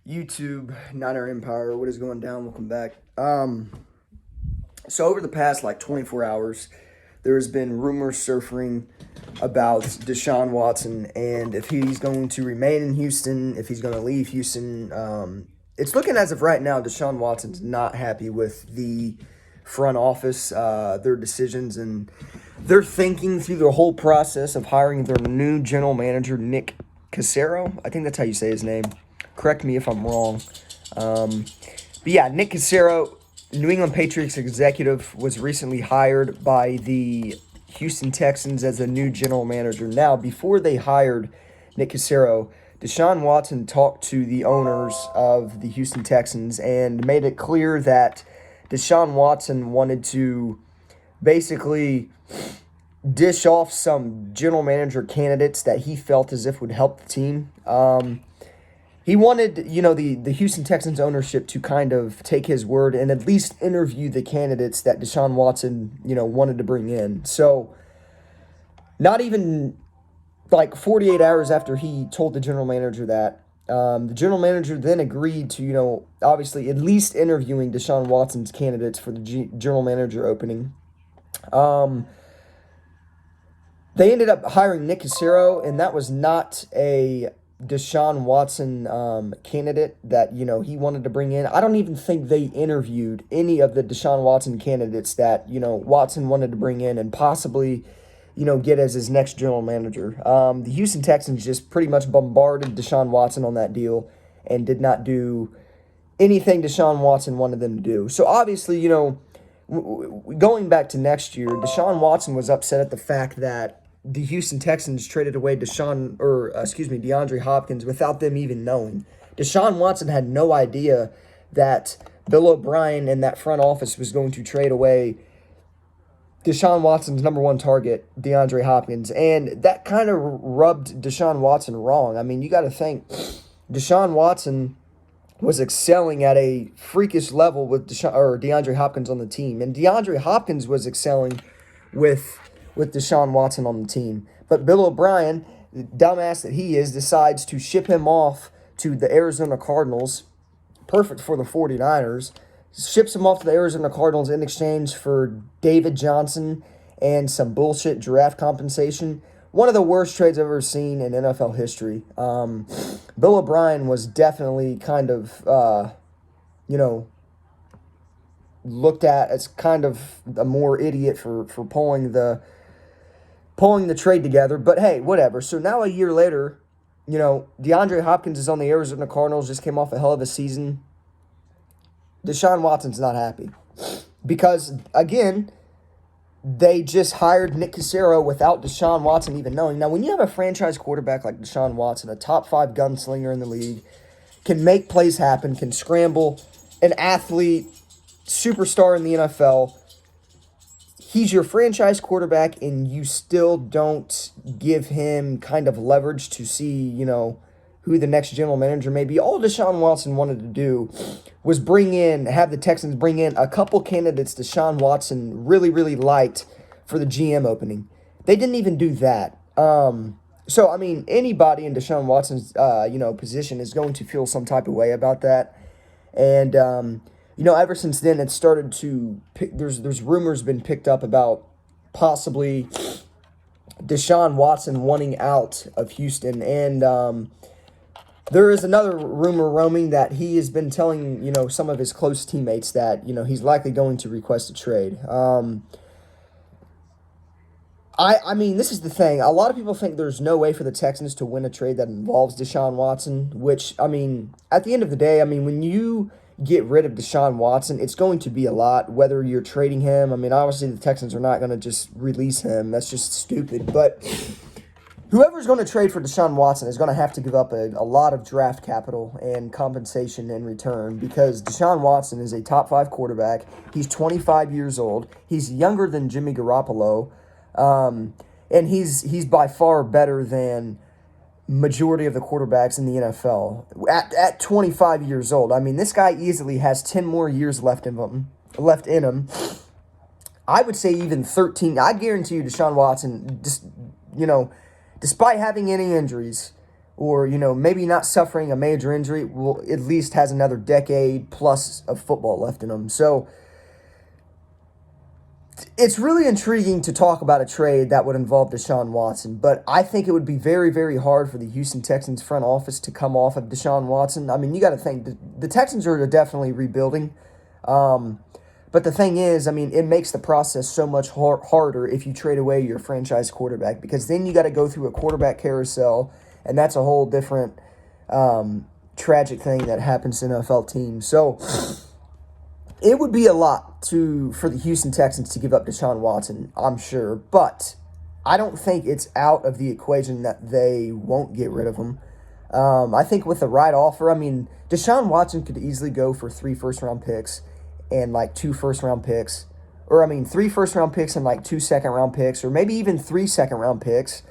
YouTube, Niner Empire, what is going down? Welcome back. So over the past 24 hours, there has been rumors surfing about Deshaun Watson and if he's going to remain in Houston, if he's going to leave Houston. It's looking as of right now, Deshaun Watson's not happy with the front office, their decisions, and they're thinking through the whole process of hiring their new general manager, Nick Cassero. I think that's how you say his name. Correct me if I'm wrong. But yeah, Nick Cassero, New England Patriots executive, was recently hired by the Houston Texans as a new general manager. Now, before they hired Nick Cassero, Deshaun Watson talked to the owners of the Houston Texans and made it clear that Deshaun Watson wanted to basically dish off some general manager candidates that he felt as if would help the team. He wanted, the Houston Texans ownership to kind of take his word and at least interview the candidates that Deshaun Watson, wanted to bring in. So not even 48 hours after he told the general manager that, the general manager then agreed to, obviously at least interviewing Deshaun Watson's candidates for the general manager opening. They ended up hiring Nick Cassero, and that was not a Deshaun Watson candidate that, he wanted to bring in. I don't even think they interviewed any of the Deshaun Watson candidates that, Watson wanted to bring in and possibly, get as his next general manager. The Houston Texans just pretty much bombarded Deshaun Watson on that deal and did not do anything Deshaun Watson wanted them to do. So obviously, going back to next year, Deshaun Watson was upset at the fact that the Houston Texans traded away DeAndre Hopkins without them even knowing. Deshaun Watson had no idea that Bill O'Brien and that front office was going to trade away Deshaun Watson's number one target, DeAndre Hopkins, and that kind of rubbed Deshaun Watson wrong. I mean, you got to think Deshaun Watson was excelling at a freakish level with DeAndre Hopkins on the team, and DeAndre Hopkins was excelling with Deshaun Watson on the team. But Bill O'Brien, the dumbass that he is, decides to ship him off to the Arizona Cardinals, perfect for the 49ers, ships him off to the Arizona Cardinals in exchange for David Johnson and some bullshit draft compensation. One of the worst trades I've ever seen in NFL history. Bill O'Brien was definitely kind of, looked at as kind of a more idiot for pulling the trade together. But hey, whatever. So now a year later, DeAndre Hopkins is on the Arizona Cardinals, just came off a hell of a season. Deshaun Watson's not happy because, again, they just hired Nick Cassero without Deshaun Watson even knowing. Now, when you have a franchise quarterback like Deshaun Watson, a top 5 gunslinger in the league, can make plays happen, can scramble, an athlete, superstar in the NFL, he's your franchise quarterback, and you still don't give him kind of leverage to see, who the next general manager may be. All Deshaun Watson wanted to do was have the Texans bring in a couple candidates Deshaun Watson really, really liked for the GM opening. They didn't even do that. So, I mean, anybody in Deshaun Watson's, position is going to feel some type of way about that. And, ever since then, it started to there's rumors been picked up about possibly Deshaun Watson wanting out of Houston. And there is another rumor roaming that he has been telling, some of his close teammates that, he's likely going to request a trade. I mean, this is the thing. A lot of people think there's no way for the Texans to win a trade that involves Deshaun Watson, which, I mean, at the end of the day, when you get rid of Deshaun Watson, it's going to be a lot, whether you're trading him. I mean, obviously the Texans are not going to just release him. That's just stupid. But whoever's going to trade for Deshaun Watson is going to have to give up a lot of draft capital and compensation in return because Deshaun Watson is a top 5 quarterback. He's 25 years old. He's younger than Jimmy Garoppolo. And he's by far better than majority of the quarterbacks in the NFL at 25 years old. I mean, this guy easily has 10 more years left in him. I would say even 13. I guarantee you Deshaun Watson, just, despite having any injuries, or, maybe not suffering a major injury, will at least has another decade plus of football left in him. So it's really intriguing to talk about a trade that would involve Deshaun Watson, but I think it would be very, very hard for the Houston Texans front office to come off of Deshaun Watson. I mean, you got to think the Texans are definitely rebuilding. But the thing is, I mean, it makes the process so much harder if you trade away your franchise quarterback, because then you got to go through a quarterback carousel, and that's a whole different tragic thing that happens to NFL teams. So it would be a lot for the Houston Texans to give up Deshaun Watson, I'm sure, but I don't think it's out of the equation that they won't get rid of him. I think with the right offer, I mean, Deshaun Watson could easily go for 3 first-round picks and like 2 first-round picks, or 3 first-round picks and like 2 second-round picks, or maybe even 3 second-round picks.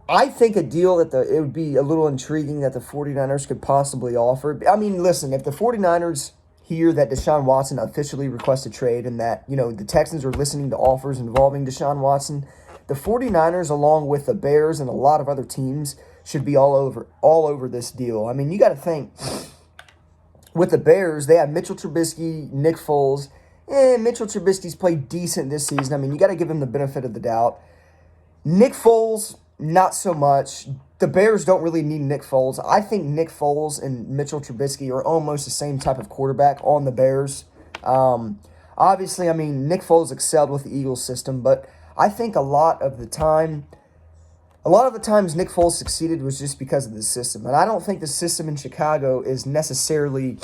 I think a deal that it would be a little intriguing that the 49ers could possibly offer. I mean, listen, if the 49ers hear that Deshaun Watson officially requested trade and that, the Texans are listening to offers involving Deshaun Watson, the 49ers, along with the Bears and a lot of other teams, should be all over this deal. I mean, you got to think, with the Bears, they have Mitchell Trubisky, Nick Foles. Mitchell Trubisky's played decent this season. I mean, you got to give him the benefit of the doubt. Nick Foles, not so much. The Bears don't really need Nick Foles. I think Nick Foles and Mitchell Trubisky are almost the same type of quarterback on the Bears. Obviously, I mean, Nick Foles excelled with the Eagles system, but I think a lot of the times Nick Foles succeeded was just because of the system. And I don't think the system in Chicago is necessarily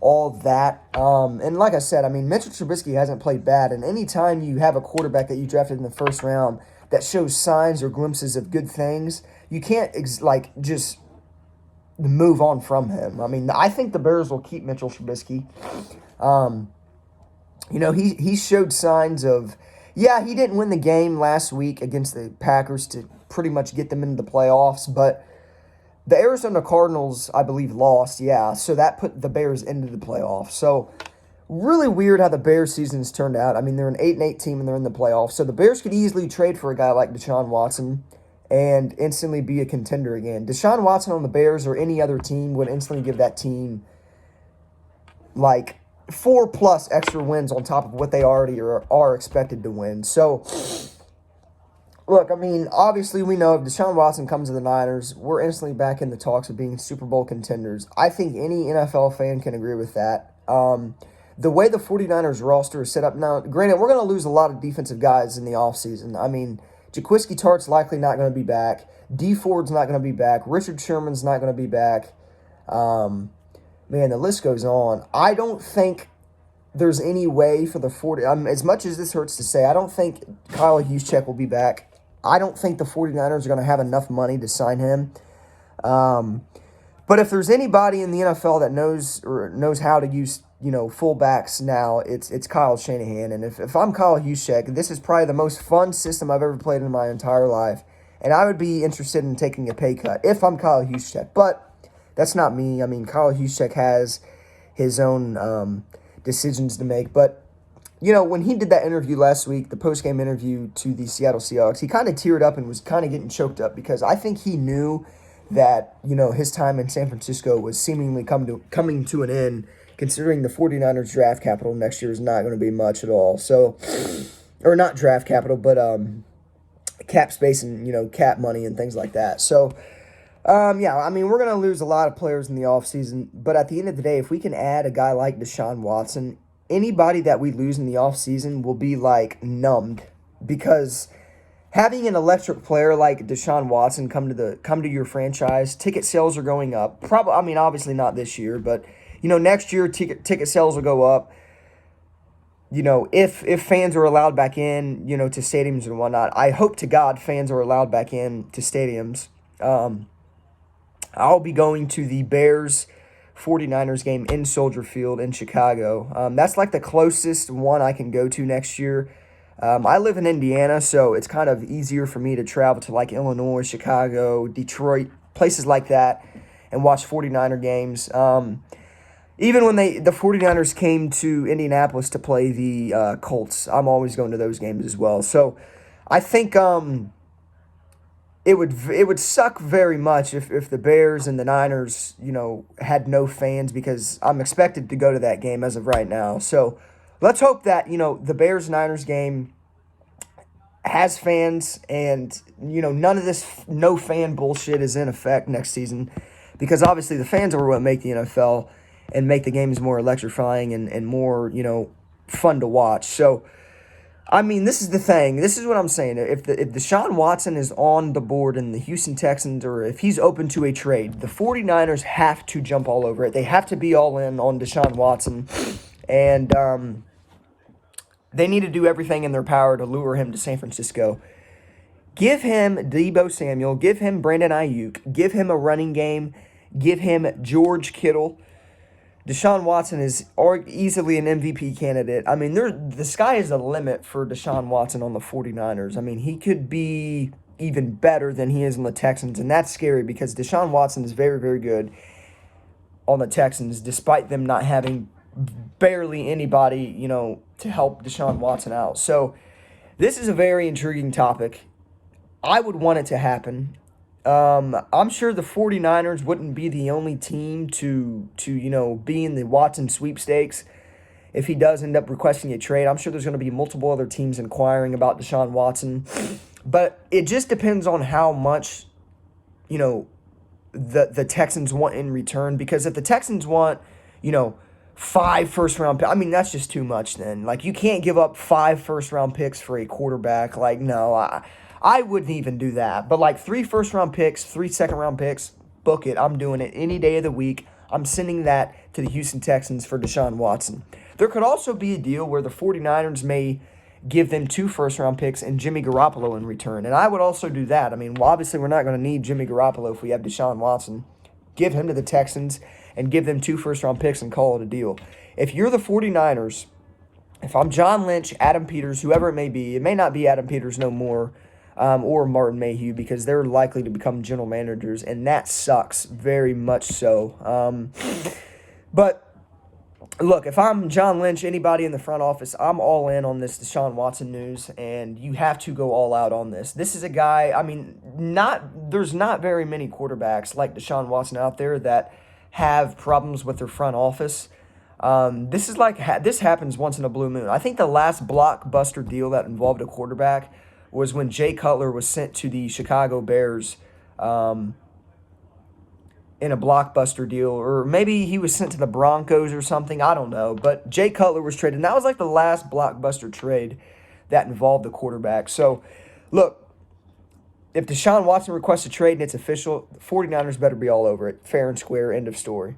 all that. And like I said, I mean, Mitchell Trubisky hasn't played bad. And anytime you have a quarterback that you drafted in the first round that shows signs or glimpses of good things, you can't just move on from him. I mean, I think the Bears will keep Mitchell Trubisky. He showed signs of, he didn't win the game last week against the Packers to pretty much get them into the playoffs, but the Arizona Cardinals, I believe, lost, so that put the Bears into the playoffs. So really weird how the Bears season's turned out. I mean, they're an 8-8 team and they're in the playoffs, so the Bears could easily trade for a guy like Deshaun Watson and instantly be a contender again. Deshaun Watson on the Bears or any other team would instantly give that team like 4+ extra wins on top of what they already are expected to win. So look, I mean, obviously we know if Deshaun Watson comes to the Niners, we're instantly back in the talks of being Super Bowl contenders. I think any NFL fan can agree with that. The way the 49ers roster is set up now, granted, we're going to lose a lot of defensive guys in the offseason. I mean, Jaquiski Tartt's likely not going to be back. D Ford's not going to be back. Richard Sherman's not going to be back. Man, the list goes on. I don't think there's any way for the 40. As much as this hurts to say, I don't think Kyle Juszczyk will be back. I don't think the 49ers are going to have enough money to sign him. But if there's anybody in the NFL that knows how to use, fullbacks now, it's Kyle Shanahan. And if I'm Kyle Juszczyk, this is probably the most fun system I've ever played in my entire life. And I would be interested in taking a pay cut if I'm Kyle Juszczyk. But that's not me. I mean, Kyle Juszczyk has his own decisions to make. But when he did that interview last week, the post-game interview to the Seattle Seahawks, he kind of teared up and was kind of getting choked up because I think he knew that, his time in San Francisco was seemingly coming to an end, considering the 49ers draft capital next year is not going to be much at all. So, or not draft capital, but cap space and, cap money and things like that. So, we're going to lose a lot of players in the offseason, but at the end of the day, if we can add a guy like Deshaun Watson, anybody that we lose in the offseason will be, numbed, because having an electric player like Deshaun Watson come to your franchise, ticket sales are going up. Obviously not this year, but, next year ticket sales will go up. If fans are allowed back in, to stadiums and whatnot. I hope to God fans are allowed back in to stadiums. I'll be going to the Bears 49ers game in Soldier Field in Chicago. That's the closest one I can go to next year. I live in Indiana, so it's kind of easier for me to travel to Illinois, Chicago, Detroit, places like that, and watch 49er games. Even when the 49ers came to Indianapolis to play the Colts, I'm always going to those games as well. So I think it would suck very much if the Bears and the Niners, had no fans, because I'm expected to go to that game as of right now. So let's hope that, the Bears Niners game has fans, and none of this no fan bullshit is in effect next season, because obviously the fans are what make the NFL and make the games more electrifying and more fun to watch. So I mean, this is the thing. This is what I'm saying. If Deshaun Watson is on the board in the Houston Texans, or if he's open to a trade, the 49ers have to jump all over it. They have to be all in on Deshaun Watson, and they need to do everything in their power to lure him to San Francisco. Give him Deebo Samuel. Give him Brandon Ayuk. Give him a running game. Give him George Kittle. Deshaun Watson is easily an MVP candidate. I mean, the sky is the limit for Deshaun Watson on the 49ers. I mean, he could be even better than he is on the Texans, and that's scary because Deshaun Watson is very, very good on the Texans, despite them not having barely anybody, to help Deshaun Watson out. So this is a very intriguing topic. I would want it to happen. I'm sure the 49ers wouldn't be the only team to be in the Watson sweepstakes if he does end up requesting a trade. I'm sure there's going to be multiple other teams inquiring about Deshaun Watson. But it just depends on how much, the Texans want in return. Because if the Texans want, 5 first-round picks, I mean, that's just too much then. Like, you can't give up 5 first-round picks for a quarterback. Like, no, I wouldn't even do that. But like 3 first-round picks, 3 second-round picks, book it. I'm doing it any day of the week. I'm sending that to the Houston Texans for Deshaun Watson. There could also be a deal where the 49ers may give them 2 first-round picks and Jimmy Garoppolo in return. And I would also do that. I mean, well, obviously we're not going to need Jimmy Garoppolo if we have Deshaun Watson. Give him to the Texans and give them 2 first-round picks and call it a deal. If you're the 49ers, if I'm John Lynch, Adam Peters, whoever it may not be Adam Peters no more, or Martin Mayhew, because they're likely to become general managers, and that sucks very much so. But look, if I'm John Lynch, anybody in the front office, I'm all in on this Deshaun Watson news, and you have to go all out on this. This is a guy, I mean, there's not very many quarterbacks like Deshaun Watson out there that have problems with their front office. This happens once in a blue moon. I think the last blockbuster deal that involved a quarterback was when Jay Cutler was sent to the Chicago Bears in a blockbuster deal, or maybe he was sent to the Broncos or something, I don't know. But Jay Cutler was traded, and that was like the last blockbuster trade that involved the quarterback. So, look, if Deshaun Watson requests a trade and it's official, the 49ers better be all over it. Fair and square, end of story.